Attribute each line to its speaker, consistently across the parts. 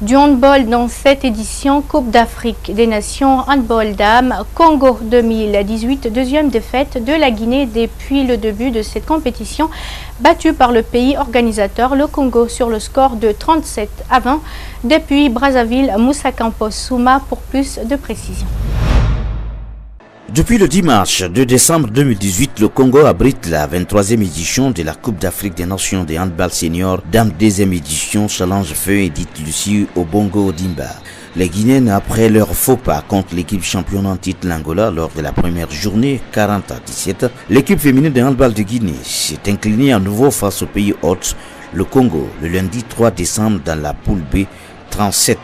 Speaker 1: Du handball dans cette édition Coupe d'Afrique des Nations handball dames Congo 2018, deuxième défaite de la Guinée depuis le début de cette compétition, battue par le pays organisateur, le Congo, sur le score de 37-20. Depuis Brazzaville, Moussa Campos Souma pour plus de précision.
Speaker 2: Depuis le dimanche 2 décembre 2018, le Congo abrite la 23e édition de la Coupe d'Afrique des Nations de handball senior, dame deuxième édition, Challenge Feu Edith Lucie Obongo Dimba. Les Guinéennes, après leur faux pas contre l'équipe championne en titre l'Angola lors de la première journée 40-17, l'équipe féminine de handball de Guinée s'est inclinée à nouveau face au pays hôte, le Congo, le lundi 3 décembre dans la poule B 37-20.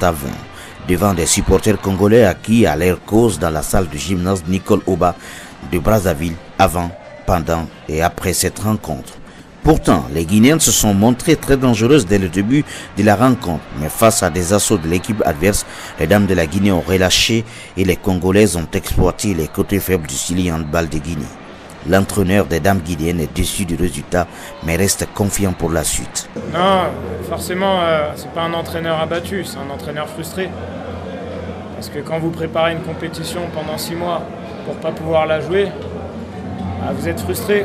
Speaker 2: Devant des supporters congolais acquis à leur cause dans la salle de gymnase Nicole Oba de Brazzaville avant, pendant et après cette rencontre. Pourtant, les Guinéennes se sont montrées très dangereuses dès le début de la rencontre, mais face à des assauts de l'équipe adverse, les dames de la Guinée ont relâché et les Congolaises ont exploité les côtés faibles du Silly handball de Guinée. L'entraîneur des dames guinéennes est déçu du résultat, mais reste confiant pour la suite.
Speaker 3: Non, forcément, c'est pas un entraîneur abattu, c'est un entraîneur frustré. Parce que quand vous préparez une compétition pendant 6 mois pour pas pouvoir la jouer, vous êtes frustré.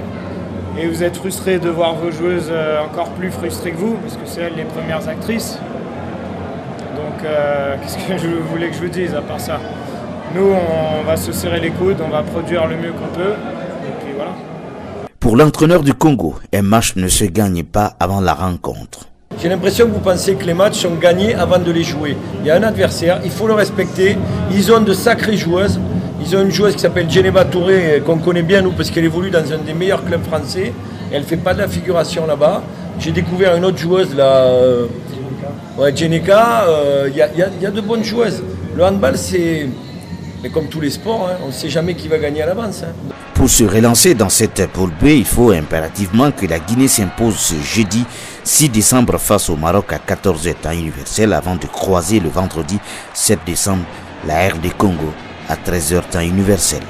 Speaker 3: Et vous êtes frustré de voir vos joueuses encore plus frustrées que vous, parce que c'est elles les premières actrices. Donc, qu'est-ce que je voulais que je vous dise à part ça? Nous, on va se serrer les coudes, on va produire le mieux qu'on peut. Voilà.
Speaker 2: Pour l'entraîneur du Congo, un match ne se gagne pas avant la rencontre.
Speaker 4: J'ai l'impression que vous pensez que les matchs sont gagnés avant de les jouer. Il y a un adversaire, il faut le respecter. Ils ont de sacrées joueuses. Ils ont une joueuse qui s'appelle Djeneba Touré, qu'on connaît bien nous parce qu'elle évolue dans un des meilleurs clubs français. Et elle ne fait pas de la figuration là-bas. J'ai découvert une autre joueuse là, Djeneka. Il y a de bonnes joueuses. Le handball, c'est... Mais comme tous les sports, on ne sait jamais qui va gagner à l'avance.
Speaker 2: Pour se relancer dans cette poule B, il faut impérativement que la Guinée s'impose ce jeudi 6 décembre face au Maroc à 14h temps universel avant de croiser le vendredi 7 décembre la RD Congo à 13h temps universel.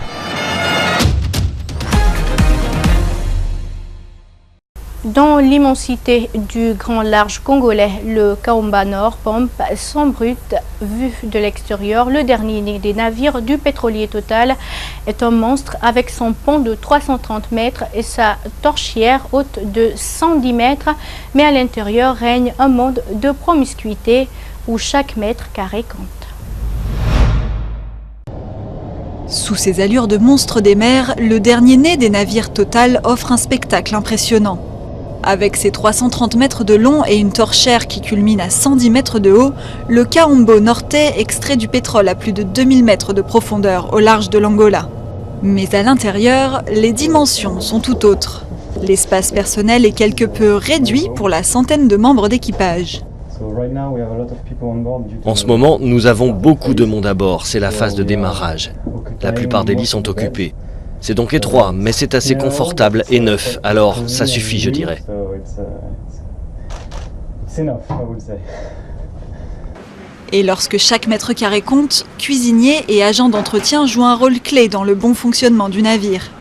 Speaker 1: Dans l'immensité du grand large congolais, le Kaomba Nord pompe son brut. Vu de l'extérieur, le dernier des navires du pétrolier Total est un monstre avec son pont de 330 mètres et sa torchière haute de 110 mètres. Mais à l'intérieur règne un monde de promiscuité où chaque mètre carré compte.
Speaker 5: Sous ses allures de monstre des mers, le dernier né des navires Total offre un spectacle impressionnant. Avec ses 330 mètres de long et une torchère qui culmine à 110 mètres de haut, le Kaombo Norte extrait du pétrole à plus de 2000 mètres de profondeur au large de l'Angola. Mais à l'intérieur, les dimensions sont tout autres. L'espace personnel est quelque peu réduit pour la centaine de membres d'équipage.
Speaker 6: En ce moment, nous avons beaucoup de monde à bord, c'est la phase de démarrage. La plupart des lits sont occupés. C'est donc étroit, mais c'est assez confortable et neuf, alors ça suffit, je dirais.
Speaker 5: Et lorsque chaque mètre carré compte, cuisiniers et agents d'entretien jouent un rôle clé dans le bon fonctionnement du navire.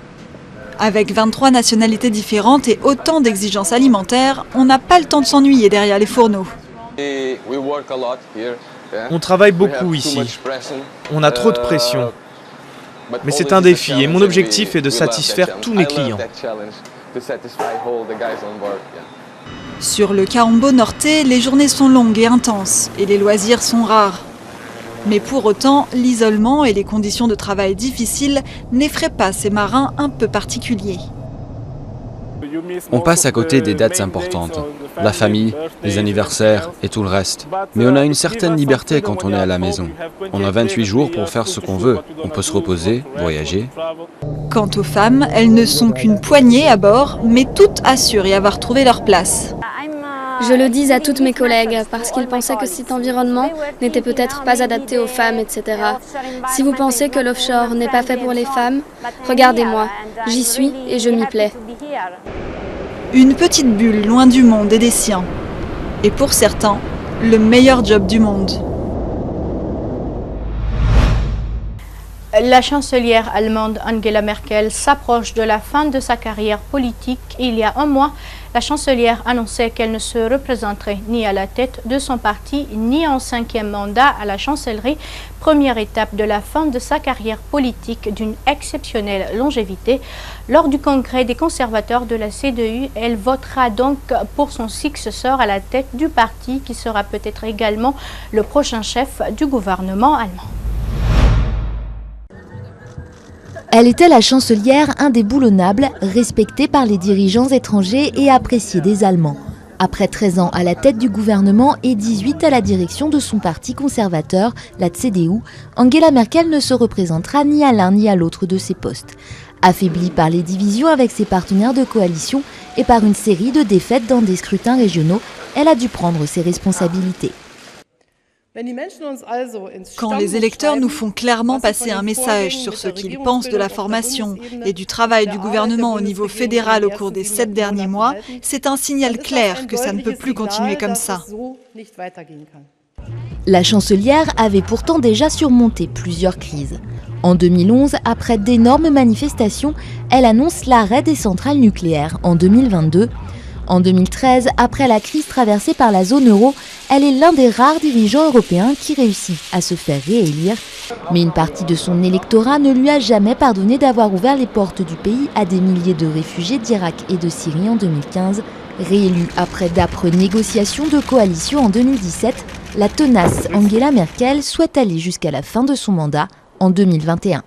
Speaker 5: Avec 23 nationalités différentes et autant d'exigences alimentaires, on n'a pas le temps de s'ennuyer derrière les fourneaux.
Speaker 7: On travaille beaucoup ici. On a trop de pression. Mais c'est un défi et mon objectif est de satisfaire tous mes clients.
Speaker 5: Sur le Kaombo Norte, les journées sont longues et intenses et les loisirs sont rares. Mais pour autant, l'isolement et les conditions de travail difficiles n'effraient pas ces marins un peu particuliers.
Speaker 8: On passe à côté des dates importantes, la famille, les anniversaires et tout le reste. Mais on a une certaine liberté quand on est à la maison. On a 28 jours pour faire ce qu'on veut. On peut se reposer, voyager.
Speaker 5: Quant aux femmes, elles ne sont qu'une poignée à bord, mais toutes assurent y avoir trouvé leur place.
Speaker 9: Je le dis à toutes mes collègues parce qu'ils pensaient que cet environnement n'était peut-être pas adapté aux femmes, etc. Si vous pensez que l'offshore n'est pas fait pour les femmes, regardez-moi, j'y suis et je m'y plais.
Speaker 5: Une petite bulle loin du monde et des siens. Et pour certains, le meilleur job du monde.
Speaker 1: La chancelière allemande Angela Merkel s'approche de la fin de sa carrière politique. Il y a un mois, La chancelière annonçait qu'elle ne se représenterait ni à la tête de son parti, ni en 5e mandat à la chancellerie, première étape de la fin de sa carrière politique d'une exceptionnelle longévité. Lors du congrès des conservateurs de la CDU, elle votera donc pour son successeur à la tête du parti, qui sera peut-être également le prochain chef du gouvernement allemand.
Speaker 10: Elle était la chancelière indéboulonnable, respectée par les dirigeants étrangers et appréciée des Allemands. Après 13 ans à la tête du gouvernement et 18 à la direction de son parti conservateur, la CDU, Angela Merkel ne se représentera ni à l'un ni à l'autre de ses postes. Affaiblie par les divisions avec ses partenaires de coalition et par une série de défaites dans des scrutins régionaux, elle a dû prendre ses responsabilités.
Speaker 5: Quand les électeurs nous font clairement passer un message sur ce qu'ils pensent de la formation et du travail du gouvernement au niveau fédéral au cours des 7 derniers mois, c'est un signal clair que ça ne peut plus continuer comme ça.
Speaker 10: La chancelière avait pourtant déjà surmonté plusieurs crises. En 2011, après d'énormes manifestations, elle annonce l'arrêt des centrales nucléaires. En 2022, en 2013, après la crise traversée par la zone euro, elle est l'un des rares dirigeants européens qui réussit à se faire réélire. Mais une partie de son électorat ne lui a jamais pardonné d'avoir ouvert les portes du pays à des milliers de réfugiés d'Irak et de Syrie en 2015. Réélue après d'âpres négociations de coalition en 2017, la tenace Angela Merkel souhaite aller jusqu'à la fin de son mandat en 2021.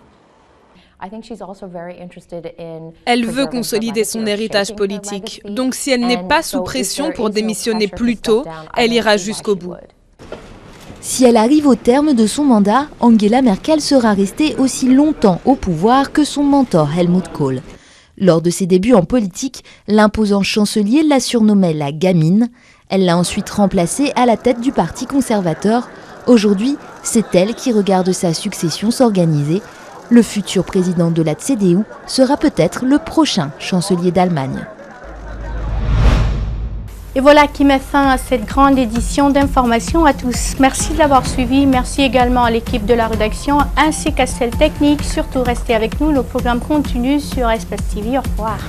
Speaker 11: Elle veut consolider son héritage politique, donc si elle n'est pas sous pression pour démissionner plus tôt, elle ira jusqu'au bout.
Speaker 10: Si elle arrive au terme de son mandat, Angela Merkel sera restée aussi longtemps au pouvoir que son mentor Helmut Kohl. Lors de ses débuts en politique, l'imposant chancelier la surnommait la gamine. Elle l'a ensuite remplacée à la tête du parti conservateur. Aujourd'hui, c'est elle qui regarde sa succession s'organiser. Le futur président de la CDU sera peut-être le prochain chancelier d'Allemagne.
Speaker 1: Et voilà qui met fin à cette grande édition d'Information à tous. Merci de l'avoir suivi. Merci également à l'équipe de la rédaction ainsi qu'à celle technique. Surtout, restez avec nous. Le programme continue sur Espace TV. Au revoir.